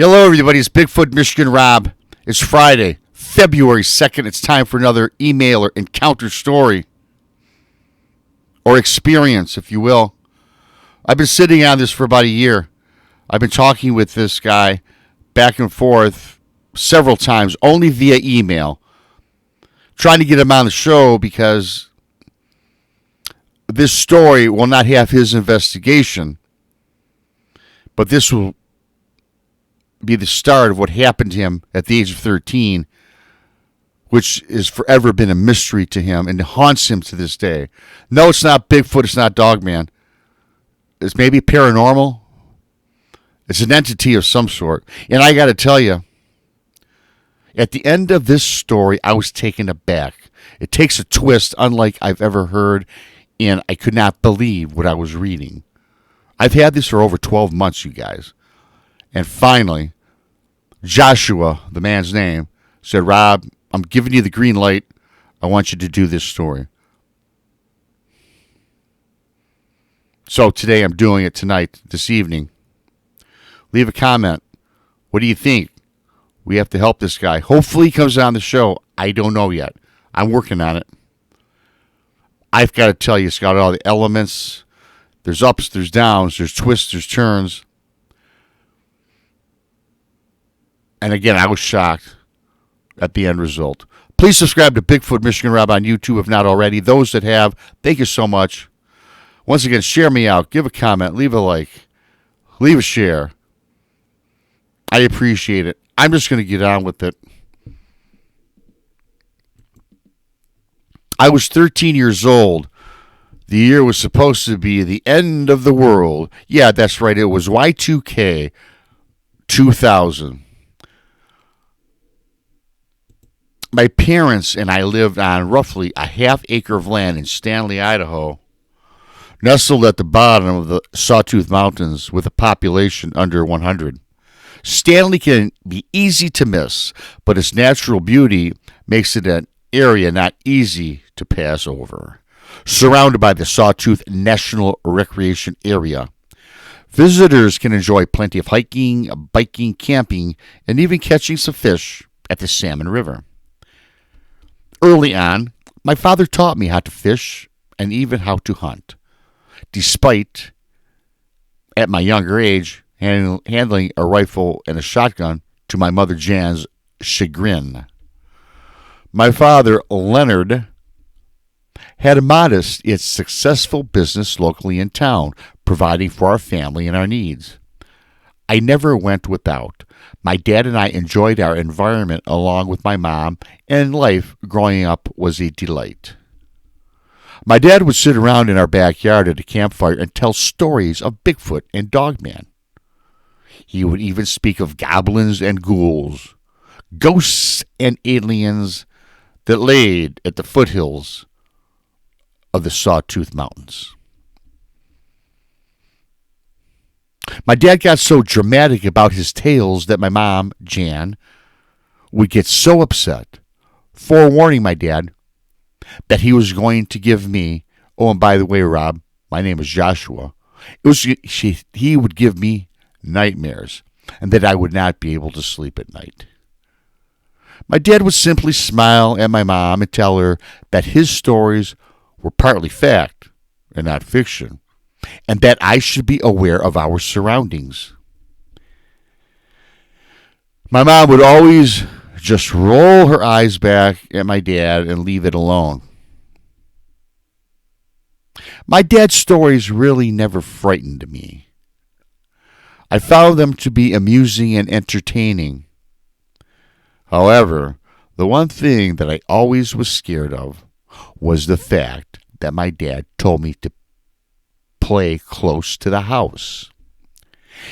Hello, everybody. It's Bigfoot, Michigan Rob. It's Friday, February 2nd. It's time for another email or encounter story or experience, if you will. I've been sitting on this for about a year. I've been talking with this guy back and forth several times, only via email, trying to get him on the show because this story will not have his investigation, but this will be the start of what happened to him at the age of 13, which has forever been a mystery to him and haunts him to this day. No, it's not Bigfoot. It's not Dogman. It's maybe paranormal. It's an entity of some sort. And I got to tell you, at the end of this story, I was taken aback. It takes a twist unlike I've ever heard, and I could not believe what I was reading. I've had this for over 12 months, you guys. And finally, Joshua, the man's name, said, Rob, I'm giving you the green light. I want you to do this story. So today I'm doing it tonight, this evening. Leave a comment. What do you think? We have to help this guy. Hopefully he comes on the show. I don't know yet. I'm working on it. I've got to tell you, it's got all the elements. There's ups, there's downs, there's twists, there's turns. And again, I was shocked at the end result. Please subscribe to Bigfoot Michigan Rob on YouTube if not already. Those that have, thank you so much. Once again, share me out. Give a comment. Leave a like. Leave a share. I appreciate it. I'm just going to get on with it. I was 13 years old. The year was supposed to be the end of the world. Yeah, that's right. It was Y2K 2000. My parents and I lived on roughly a half acre of land in Stanley, Idaho, nestled at the bottom of the Sawtooth Mountains with a population under 100. Stanley can be easy to miss, but its natural beauty makes it an area not easy to pass over. Surrounded by the Sawtooth National Recreation Area, visitors can enjoy plenty of hiking, biking, camping, and even catching some fish at the Salmon River. Early on, my father taught me how to fish and even how to hunt, despite, at my younger age, handling a rifle and a shotgun to my mother Jan's chagrin. My father, Leonard, had a modest yet successful business locally in town, providing for our family and our needs. I never went without. My dad and I enjoyed our environment along with my mom, and life growing up was a delight. My dad would sit around in our backyard at a campfire and tell stories of Bigfoot and Dogman. He would even speak of goblins and ghouls, ghosts and aliens that laid at the foothills of the Sawtooth Mountains. My dad got so dramatic about his tales that my mom, Jan, would get so upset, forewarning my dad that he was going to give me, oh, and by the way, Rob, my name is Joshua, he would give me nightmares and that I would not be able to sleep at night. My dad would simply smile at my mom and tell her that his stories were partly fact and not fiction, and that I should be aware of our surroundings. My mom would always just roll her eyes back at my dad and leave it alone. My dad's stories really never frightened me. I found them to be amusing and entertaining. However, the one thing that I always was scared of was the fact that my dad told me to play close to the house.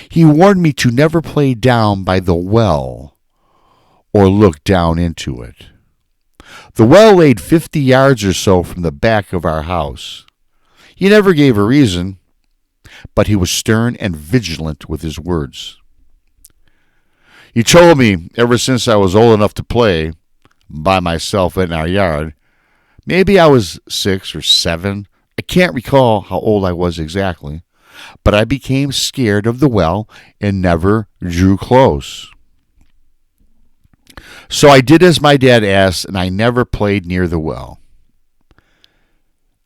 He warned me to never play down by the well or look down into it. The well lay 50 yards or so from the back of our house. He never gave a reason, but he was stern and vigilant with his words. He told me ever since I was old enough to play by myself in our yard, maybe I was 6 or 7, I can't recall how old I was exactly, but I became scared of the well and never drew close. So I did as my dad asked, and I never played near the well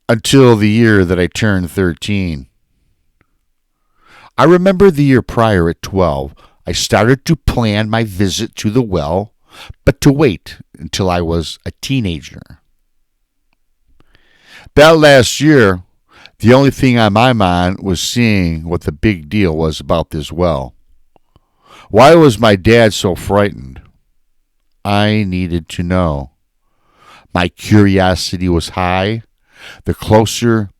until the year that I turned 13. I remember the year prior at 12, I started to plan my visit to the well, but to wait until I was a teenager. That last year, the only thing on my mind was seeing what the big deal was about this well. Why was my dad so frightened? I needed to know. My curiosity was high. The closer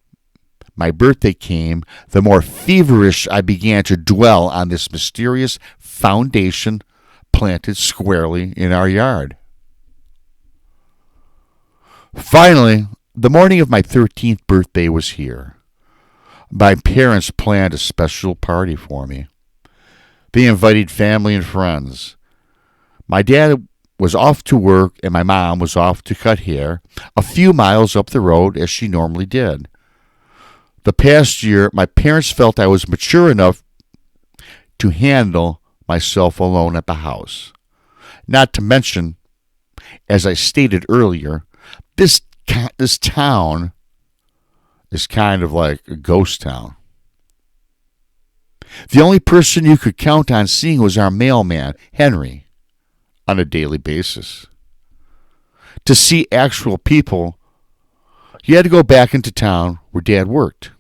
my birthday came, the more feverish I began to dwell on this mysterious foundation planted squarely in our yard. Finally, the morning of my 13th birthday was here. My parents planned a special party for me. They invited family and friends. My dad was off to work and my mom was off to cut hair a few miles up the road as she normally did. The past year, my parents felt I was mature enough to handle myself alone at the house. Not to mention, as I stated earlier, this town is kind of like a ghost town. The only person you could count on seeing was our mailman, Henry, on a daily basis. To see actual people, you had to go back into town where Dad worked.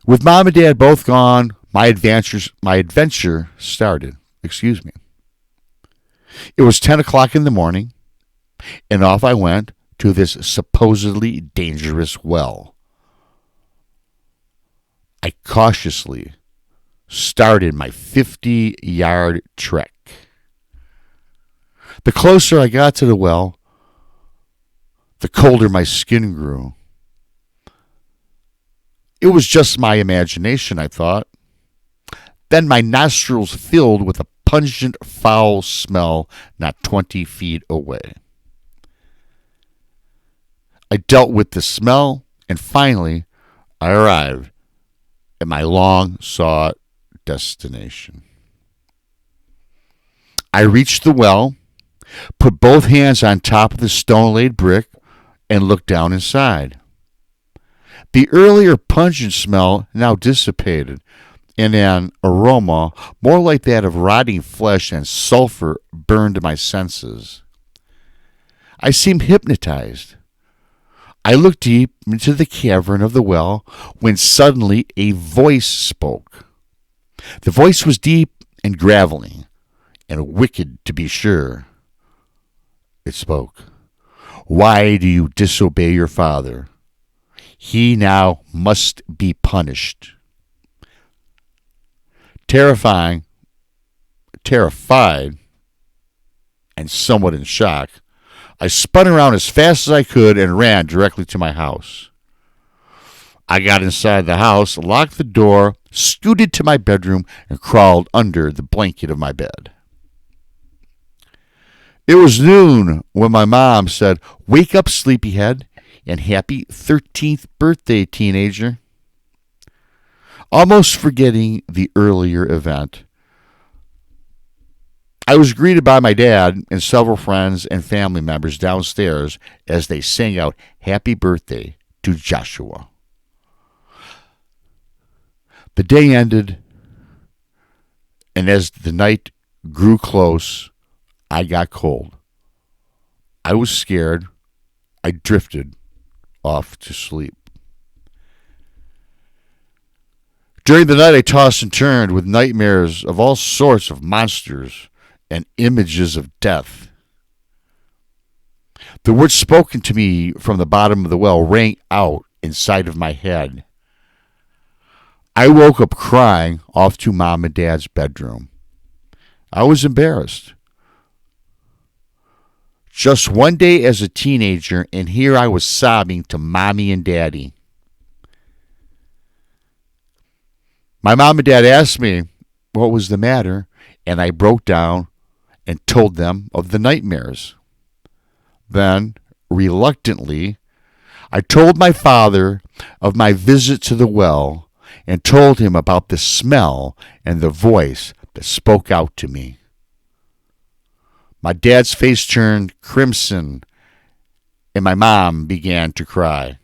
With Mom and Dad both gone, my adventure started. It was 10 o'clock in the morning, and off I went to this supposedly dangerous well. I cautiously started my 50-yard trek. The closer I got to the well, the colder my skin grew. It was just my imagination, I thought. Then my nostrils filled with a pungent, foul smell not 20 feet away. I dealt with the smell, and finally I arrived at my long-sought destination. I reached the well, put both hands on top of the stone-laid brick, and looked down inside. The earlier pungent smell now dissipated, and an aroma more like that of rotting flesh and sulfur burned my senses. I seemed hypnotized. I looked deep into the cavern of the well when suddenly a voice spoke. The voice was deep and gravelly, and wicked to be sure. It spoke. "Why do you disobey your father? He now must be punished." Terrified, and somewhat in shock, I spun around as fast as I could and ran directly to my house. I got inside the house, locked the door, scooted to my bedroom, and crawled under the blanket of my bed. It was noon when my mom said, "Wake up, sleepyhead, and happy 13th birthday, teenager." Almost forgetting the earlier event, I was greeted by my dad and several friends and family members downstairs as they sang out happy birthday to Joshua. The day ended, and as the night grew close, I got cold. I was scared. I drifted off to sleep. During the night, I tossed and turned with nightmares of all sorts of monsters and images of death. The words spoken to me from the bottom of the well rang out inside of my head. I woke up crying off to Mom and Dad's bedroom. I was embarrassed. Just one day as a teenager, and here I was sobbing to Mommy and Daddy. My mom and dad asked me what was the matter, and I broke down and told them of the nightmares. Then, reluctantly, I told my father of my visit to the well and told him about the smell and the voice that spoke out to me. My dad's face turned crimson and my mom began to cry.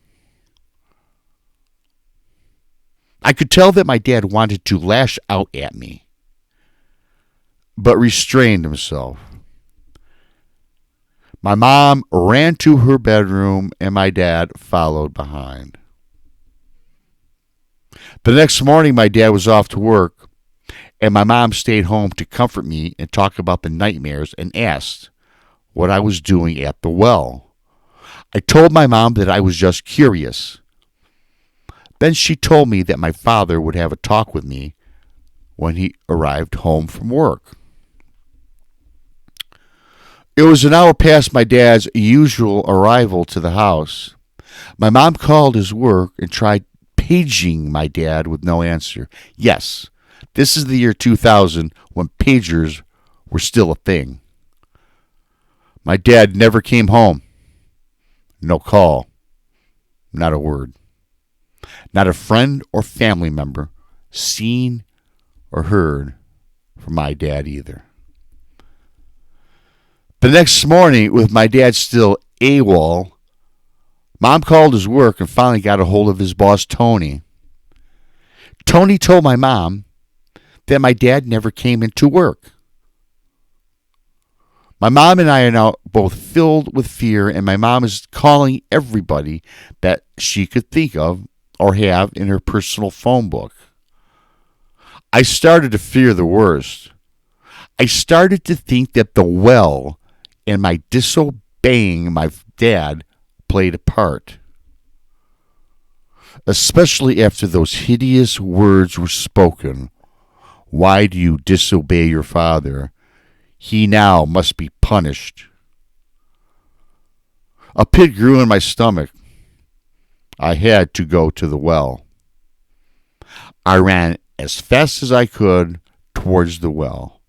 I could tell that my dad wanted to lash out at me, but restrained himself. My mom ran to her bedroom and my dad followed behind. The next morning, my dad was off to work, and my mom stayed home to comfort me and talk about the nightmares and asked what I was doing at the well. I told my mom that I was just curious. Then she told me that my father would have a talk with me when he arrived home from work. It was an hour past my dad's usual arrival to the house. My mom called his work and tried paging my dad with no answer. Yes, this is the year 2000 when pagers were still a thing. My dad never came home. No call. Not a word. Not a friend or family member seen or heard from my dad either. The next morning, with my dad still AWOL, Mom called his work and finally got a hold of his boss, Tony. Tony told my mom that my dad never came into work. My mom and I are now both filled with fear, and my mom is calling everybody that she could think of or have in her personal phone book. I started to fear the worst. I started to think that the well and my disobeying my dad played a part. Especially after those hideous words were spoken. Why do you disobey your father? He now must be punished. A pit grew in my stomach. I had to go to the well. I ran as fast as I could towards the well.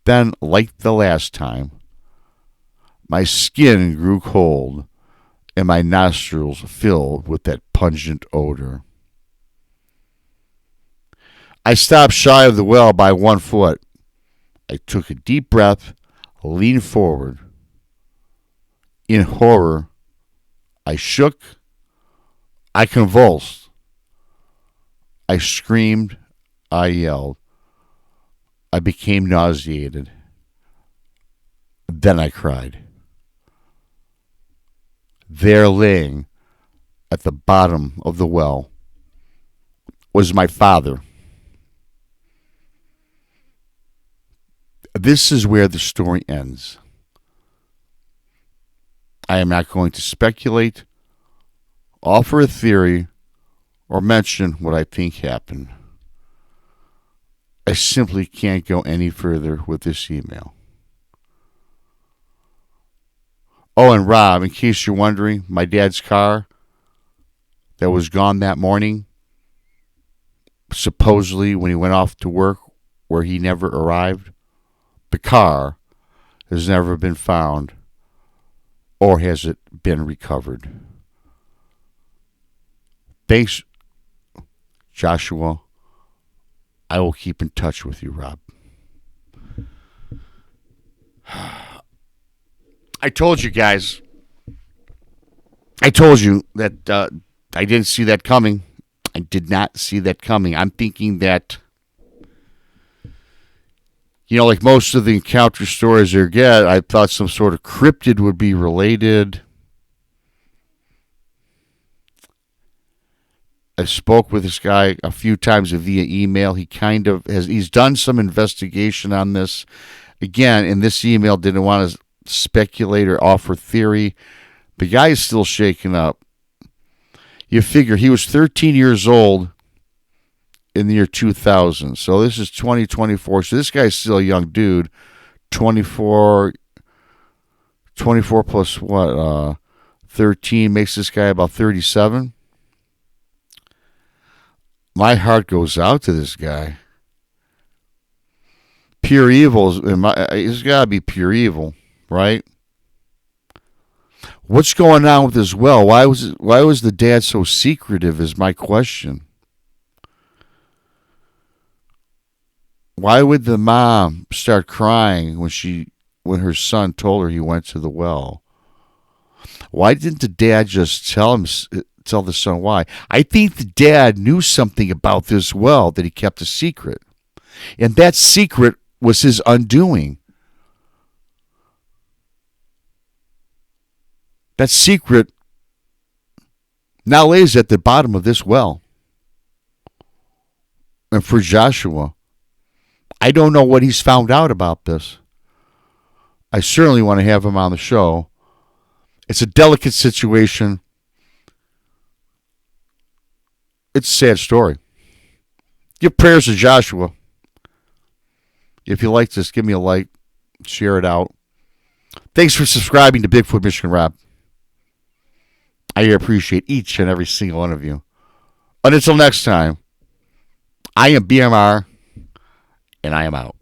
Then, like the last time, my skin grew cold and my nostrils filled with that pungent odor. I stopped shy of the well by 1 foot. I took a deep breath, leaned forward. In horror, I shook, I convulsed, I screamed, I yelled. I became nauseated. Then I cried. There, laying at the bottom of the well, was my father. This is where the story ends. I am not going to speculate, offer a theory, or mention what I think happened. I simply can't go any further with this email. Oh, and Rob, in case you're wondering, my dad's car that was gone that morning, supposedly when he went off to work where he never arrived, the car has never been found, or has it been recovered. Thanks, Joshua. I will keep in touch with you, Rob. I told you guys. I told you that I didn't see that coming. I did not see that coming. I'm thinking that, like most of the encounter stories there get, I thought some sort of cryptid would be related. I spoke with this guy a few times via email. He's done some investigation on this. Again, in this email, didn't want to speculate or offer theory. The guy is still shaken up. You figure he was 13 years old in the year 2000. So this is 2024. So this guy's still a young dude. 24 plus what? 13 makes this guy about 37. My heart goes out to this guy. Pure evil. It's got to be pure evil, right? What's going on with this well? Why was the dad so secretive is my question. Why would the mom start crying when her son told her he went to the well? Why didn't the dad just tell the son why? I think the dad knew something about this well that he kept a secret. And that secret was his undoing. That secret now lays at the bottom of this well. And for Joshua, I don't know what he's found out about this. I certainly want to have him on the show. It's a delicate situation. It's a sad story. Give prayers to Joshua. If you like this, give me a like. Share it out. Thanks for subscribing to Bigfoot Michigan Rob. I appreciate each and every single one of you. And until next time, I am BMR, and I am out.